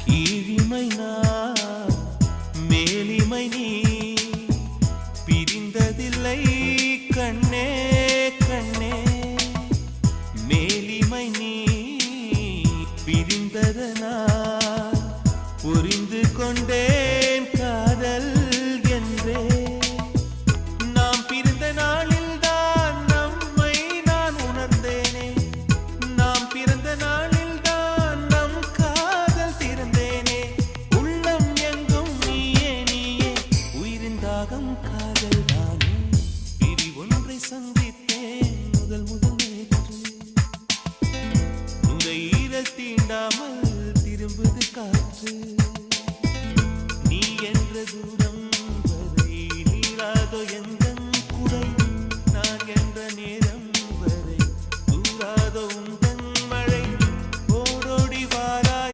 கீழிமை நான் மேலிமை நீ பிரிந்ததில்லை கண்ணே கண்ணே மேலிமை நீ பிரிந்ததனால் புரிந்து கொண்டேன் காதல் என்றே நாம் பிரிந்த நாளில் தான் நம்மை நான் உணர்ந்தேனே நாம் பிறந்த நாளில் தான் நம் காதல் திறந்தேனே உள்ளம் எங்கும் நீயே நீயே உயிரின் தாகம் காதல் தானே பிரி ஒன்றை சந்தித்தேன் முதல் முதல் நேற்று நுரையீரல் தீண்டாமல் திரும்புது காற்று நீ என்ற தூரம் வரை நீளாதோ எந்த